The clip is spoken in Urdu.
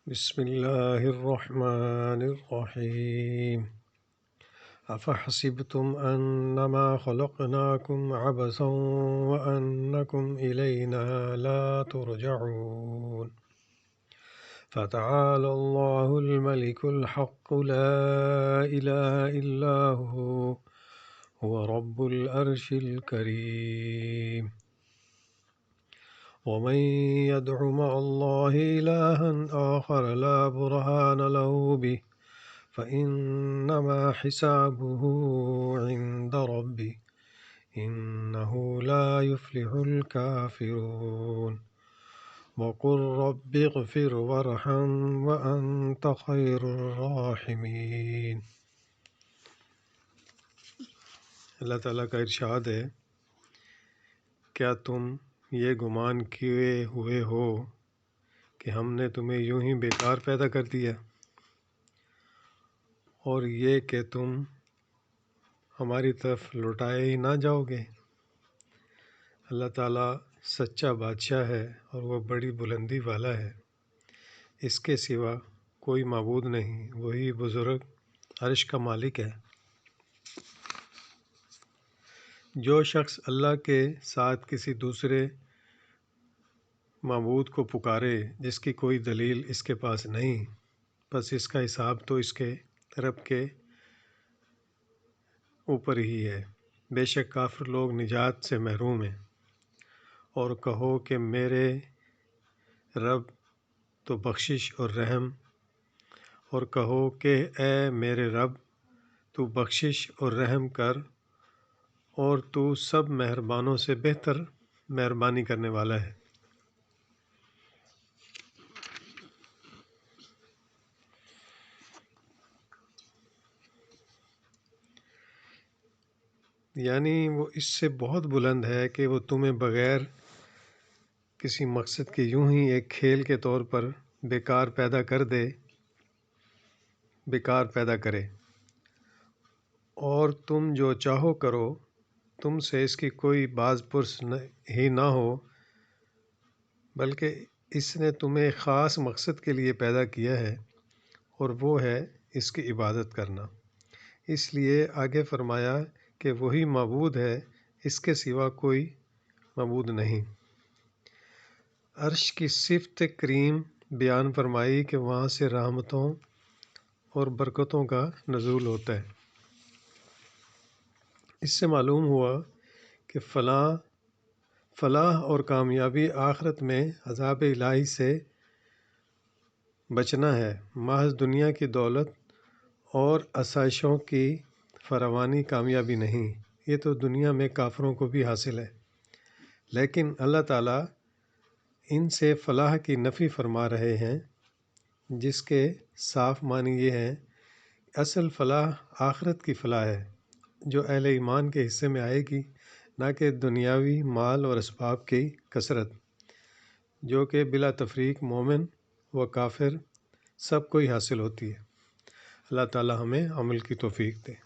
بسم الله الرحمن الرحيم أفحسبتم أنما خلقناكم عبثا وأنكم إلينا لا ترجعون فتعالى الله الملك الحق لا إله إلا هو رب العرش الكريم ومن يدع مع الله إلها آخر لا برهان له به فإنما حسابه عند ربه إنه لا يفلح الكافرون وقل رب اغفر وارحم وأنت خير الراحمين۔ اللہ تعالیٰ کا ارشاد ہے، کیا تم یہ گمان کیے ہوئے ہو کہ ہم نے تمہیں یوں ہی بیکار پیدا کر دیا، اور یہ کہ تم ہماری طرف لوٹائے ہی نہ جاؤ گے۔ اللہ تعالیٰ سچا بادشاہ ہے اور وہ بڑی بلندی والا ہے، اس کے سوا کوئی معبود نہیں، وہی بزرگ عرش کا مالک ہے۔ جو شخص اللہ کے ساتھ کسی دوسرے معبود کو پکارے جس کی کوئی دلیل اس کے پاس نہیں، بس اس کا حساب تو اس کے رب کے اوپر ہی ہے۔ بے شک کافر لوگ نجات سے محروم ہیں۔ اور کہو کہ میرے رب تو بخشش اور رحم، اور کہو کہ اے میرے رب تو بخشش اور رحم کر، اور تو سب مہربانوں سے بہتر مہربانی کرنے والا ہے۔ یعنی وہ اس سے بہت بلند ہے کہ وہ تمہیں بغیر کسی مقصد کے یوں ہی ایک کھیل کے طور پر بیکار پیدا کرے، اور تم جو چاہو کرو، تم سے اس کی کوئی باز پرس ہی نہ ہو، بلکہ اس نے تمہیں خاص مقصد کے لیے پیدا کیا ہے، اور وہ ہے اس کی عبادت کرنا۔ اس لیے آگے فرمایا کہ وہی معبود ہے، اس کے سوا کوئی معبود نہیں۔ عرش کی صفت کریم بیان فرمائی کہ وہاں سے رحمتوں اور برکتوں کا نزول ہوتا ہے۔ اس سے معلوم ہوا کہ فلاح اور کامیابی آخرت میں عذاب الہی سے بچنا ہے، محض دنیا کی دولت اور آسائشوں کی فراوانی کامیابی نہیں۔ یہ تو دنیا میں کافروں کو بھی حاصل ہے، لیکن اللہ تعالیٰ ان سے فلاح کی نفی فرما رہے ہیں، جس کے صاف معنی یہ ہیں، اصل فلاح آخرت کی فلاح ہے جو اہل ایمان کے حصے میں آئے گی، نہ کہ دنیاوی مال اور اسباب کی کثرت، جو کہ بلا تفریق مومن و کافر سب کو ہی حاصل ہوتی ہے۔ اللہ تعالیٰ ہمیں عمل کی توفیق دے۔